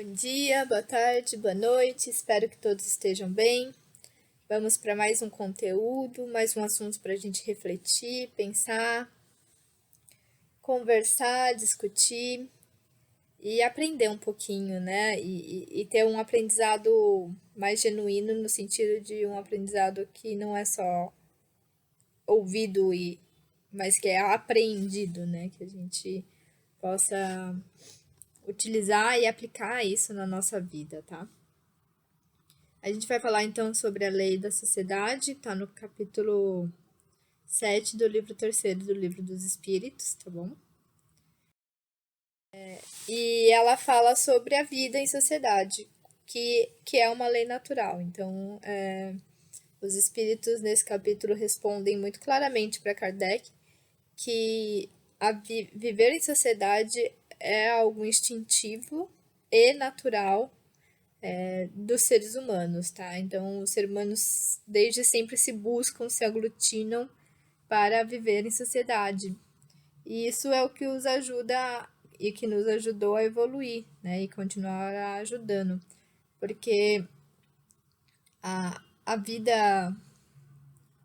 Bom dia, boa tarde, boa noite, espero que todos estejam bem. Vamos para mais um conteúdo, mais um assunto para a gente refletir, pensar, conversar, discutir e aprender um pouquinho, né? E ter um aprendizado mais genuíno, no sentido de um aprendizado que não é só ouvido, mas que é aprendido, né? Que a gente possa utilizar e aplicar isso na nossa vida, tá? A gente vai falar então sobre a lei da sociedade, tá no capítulo 7 do livro terceiro do livro dos Espíritos, tá bom? E ela fala sobre a vida em sociedade, que é uma lei natural. Então, os espíritos nesse capítulo respondem muito claramente para Kardec que viver em sociedade é algo instintivo e natural dos seres humanos, tá? Então, os seres humanos desde sempre se buscam, se aglutinam para viver em sociedade. E isso é o que os ajuda e que nos ajudou a evoluir, né? E continuar ajudando. Porque a vida,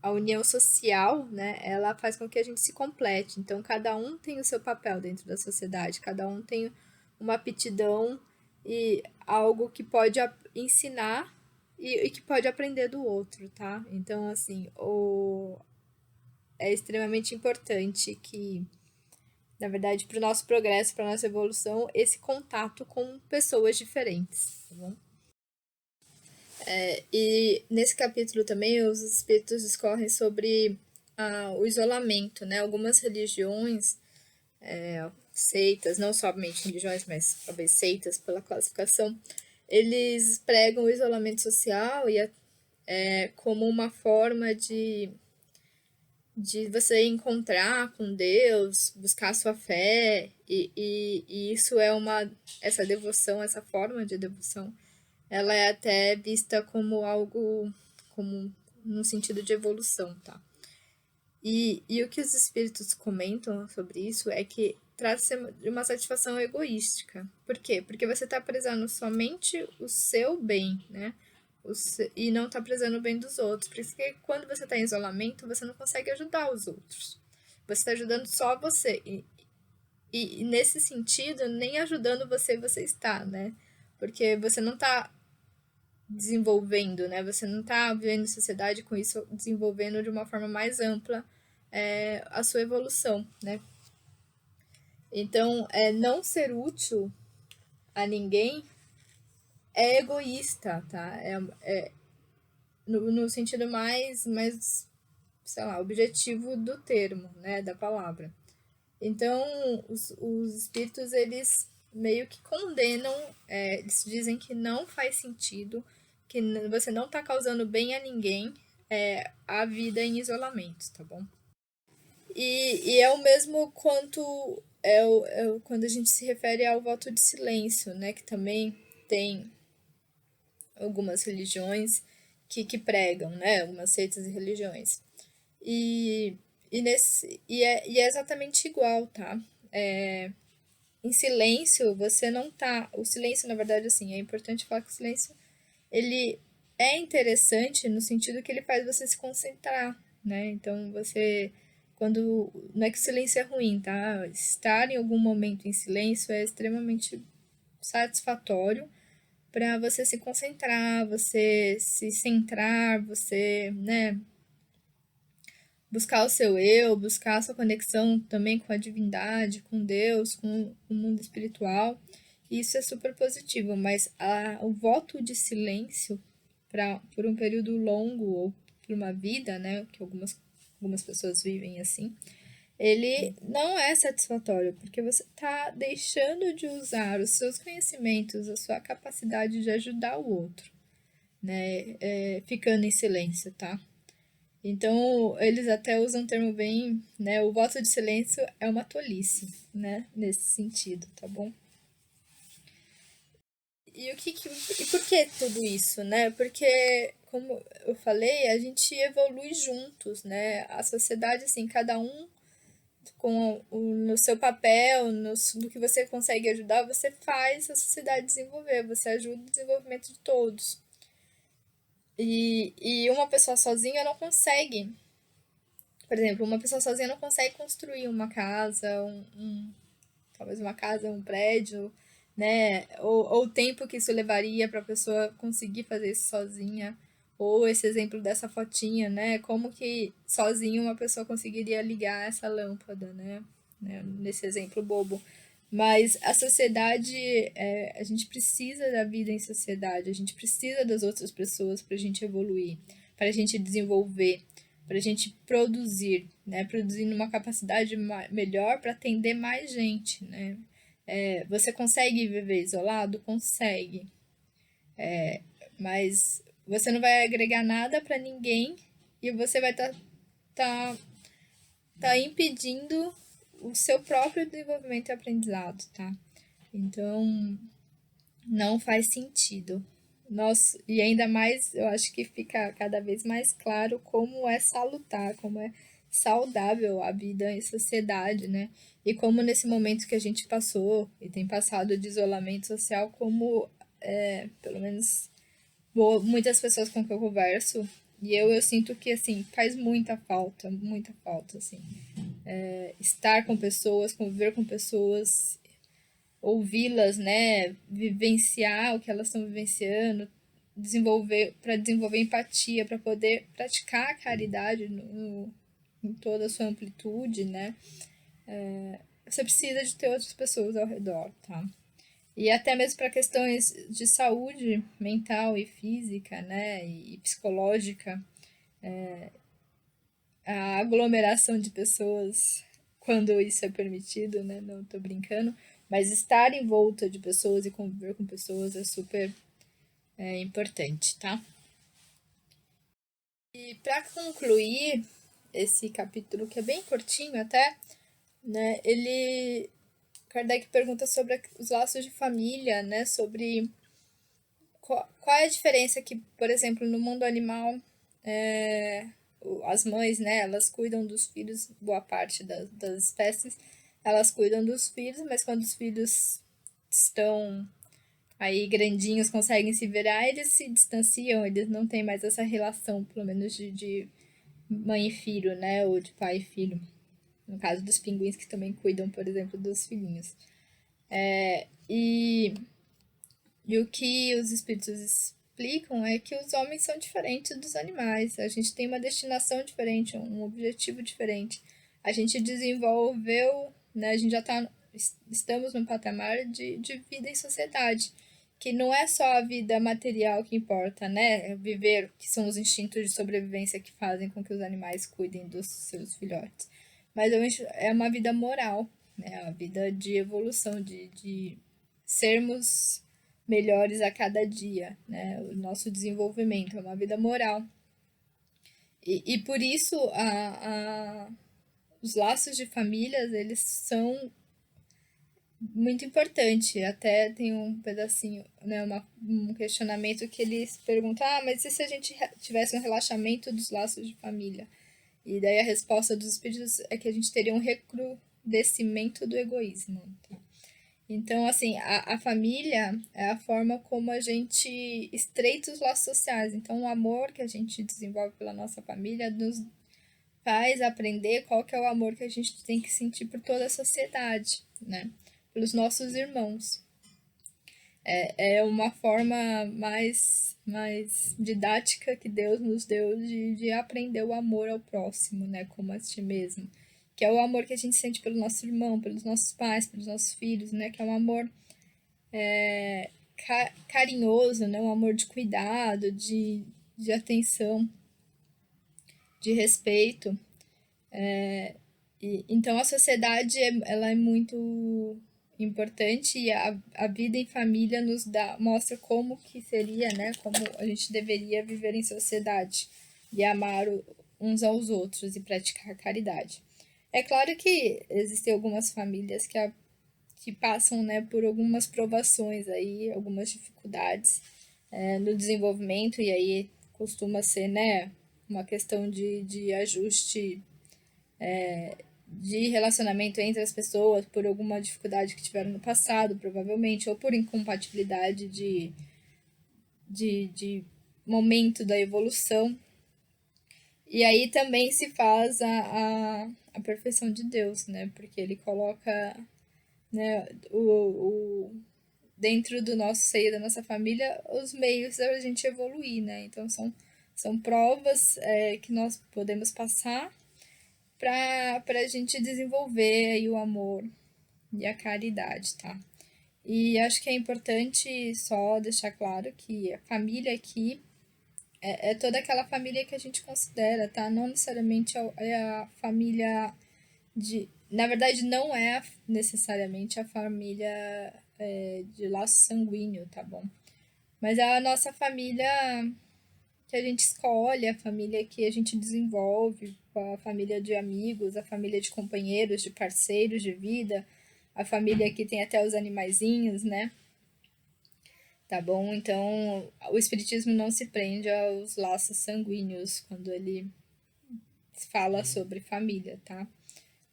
a união social, né? Ela faz com que a gente se complete. Então, cada um tem o seu papel dentro da sociedade, cada um tem uma aptidão e algo que pode ensinar e que pode aprender do outro, tá? Então, assim, é extremamente importante que, na verdade, para o nosso progresso, para a nossa evolução, esse contato com pessoas diferentes, tá bom? E nesse capítulo também os espíritos discorrem sobre o isolamento, né? Algumas religiões, seitas, não somente religiões, mas talvez seitas pela classificação, eles pregam o isolamento social como uma forma de você encontrar com Deus, buscar a sua fé, e isso essa devoção, essa forma de devoção, ela é até vista como algo, como num sentido de evolução, tá? E o que os espíritos comentam sobre isso é que trata-se de uma satisfação egoística. Por quê? Porque você está prezando somente o seu bem, né? E não está prezando o bem dos outros. Porque quando você está em isolamento, você não consegue ajudar os outros. Você está ajudando só você. E nesse sentido, nem ajudando você está, né? Porque você não está desenvolvendo, né? Você não está vivendo em sociedade com isso, desenvolvendo de uma forma mais ampla a sua evolução, né? Então, não ser útil a ninguém é egoísta, tá? No sentido mais, sei lá, objetivo do termo, né? Da palavra. Então, os espíritos, eles meio que condenam, eles dizem que não faz sentido, que você não está causando bem a ninguém a vida em isolamento, tá bom? E é o mesmo quanto quando a gente se refere ao voto de silêncio, né? Que também tem algumas religiões que pregam, né? Algumas seitas e religiões. E é exatamente igual, tá? Em silêncio, você não tá. O silêncio, na verdade, assim, é importante falar que o silêncio ele é interessante no sentido que ele faz você se concentrar, né? Então você. Quando. Não é que o silêncio é ruim, tá? Estar em algum momento em silêncio é extremamente satisfatório para você se concentrar, você se centrar, você, né, buscar o seu eu, buscar a sua conexão também com a divindade, com Deus, com o mundo espiritual. Isso é super positivo, mas o voto de silêncio por um período longo ou por uma vida, né, que algumas pessoas vivem assim, ele não é satisfatório, porque você está deixando de usar os seus conhecimentos, a sua capacidade de ajudar o outro, né, ficando em silêncio, tá? Então, eles até usam um termo bem, né? O voto de silêncio é uma tolice, né? Nesse sentido, tá bom? E por que tudo isso, né? Porque, como eu falei, a gente evolui juntos, né? A sociedade, assim, cada um no seu papel, no que você consegue ajudar, você faz a sociedade desenvolver, você ajuda o desenvolvimento de todos. E uma pessoa sozinha não consegue, por exemplo, uma pessoa sozinha não consegue construir uma casa, talvez uma casa, um prédio, né? Ou o tempo que isso levaria para a pessoa conseguir fazer isso sozinha. Ou esse exemplo dessa fotinha, né? Como que sozinho uma pessoa conseguiria ligar essa lâmpada, né? Nesse exemplo bobo. Mas a sociedade, a gente precisa da vida em sociedade, a gente precisa das outras pessoas para a gente evoluir, para a gente desenvolver, para a gente produzir, né? Produzir numa capacidade melhor para atender mais gente, né? Você consegue viver isolado? Consegue, mas você não vai agregar nada para ninguém e você vai tá, tá impedindo o seu próprio desenvolvimento e aprendizado, tá? Então, não faz sentido. Nossa, e ainda mais, eu acho que fica cada vez mais claro como é salutar, como é saudável a vida em sociedade, né? E como nesse momento que a gente passou e tem passado de isolamento social, como, pelo menos muitas pessoas com que eu converso, e eu sinto que, assim, faz muita falta, assim. Estar com pessoas, conviver com pessoas, ouvi-las, né, vivenciar o que elas estão vivenciando, desenvolver empatia, para poder praticar a caridade em toda a sua amplitude, né? Você precisa de ter outras pessoas ao redor, tá? E até mesmo para questões de saúde mental e física, né, e psicológica, a aglomeração de pessoas, quando isso é permitido, né? Não tô brincando, mas estar em volta de pessoas e conviver com pessoas é super importante, tá? E para concluir esse capítulo, que é bem curtinho até, né? Kardec pergunta sobre os laços de família, né? Sobre qual é a diferença que, por exemplo, no mundo animal, as mães, né, elas cuidam dos filhos, boa parte das espécies, elas cuidam dos filhos, mas quando os filhos estão aí grandinhos, conseguem se virar, eles se distanciam, eles não têm mais essa relação, pelo menos de mãe e filho, né, ou de pai e filho. No caso dos pinguins, que também cuidam, por exemplo, dos filhinhos. E E o que os espíritos explicam é que os homens são diferentes dos animais. A gente tem uma destinação diferente, um objetivo diferente. A gente desenvolveu, né, a gente estamos num patamar de vida em sociedade, que não é só a vida material que importa, né? É viver, que são os instintos de sobrevivência que fazem com que os animais cuidem dos seus filhotes. Mas é uma vida moral, né? A vida de evolução, de sermos melhores a cada dia, né? O nosso desenvolvimento é uma vida moral. E por isso os laços de famílias, eles são muito importantes. Até tem um pedacinho, né, um questionamento que eles perguntam, mas e se a gente tivesse um relaxamento dos laços de família? E daí a resposta dos espíritos é que a gente teria um recrudescimento do egoísmo. Tá? Então, assim, a família é a forma como a gente estreita os laços sociais. Então, o amor que a gente desenvolve pela nossa família nos faz aprender qual que é o amor que a gente tem que sentir por toda a sociedade, né? Pelos nossos irmãos. É uma forma mais didática que Deus nos deu de aprender o amor ao próximo, né? Como a ti mesmo. Que é o amor que a gente sente pelo nosso irmão, pelos nossos pais, pelos nossos filhos, né? Que é um amor carinhoso, né? Um amor de cuidado, de atenção, de respeito. Então a sociedade ela é muito importante e a vida em família mostra como que seria, né? Como a gente deveria viver em sociedade e amar uns aos outros e praticar a caridade. É claro que existem algumas famílias que passam, né, por algumas provações aí, algumas dificuldades no desenvolvimento, e aí costuma ser, né, uma questão de ajuste de relacionamento entre as pessoas por alguma dificuldade que tiveram no passado, provavelmente, ou por incompatibilidade de momento da evolução. E aí também se faz a perfeição de Deus, né? Porque ele coloca, né, dentro do nosso seio, da nossa família, os meios da gente evoluir, né? Então são provas que nós podemos passar para a gente desenvolver aí o amor e a caridade, tá? E acho que é importante só deixar claro que a família aqui é toda aquela família que a gente considera, tá? Não necessariamente é a família de. Na verdade, não é necessariamente a família de laço sanguíneo, tá bom? Mas é a nossa família que a gente escolhe, a família que a gente desenvolve, a família de amigos, a família de companheiros, de parceiros de vida, a família que tem até os animaizinhos, né? Tá bom? Então, o espiritismo não se prende aos laços sanguíneos quando ele fala sobre família, tá?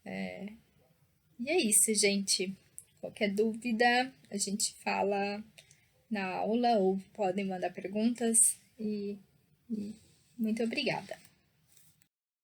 E é isso, gente. Qualquer dúvida, a gente fala na aula ou podem mandar perguntas e muito obrigada.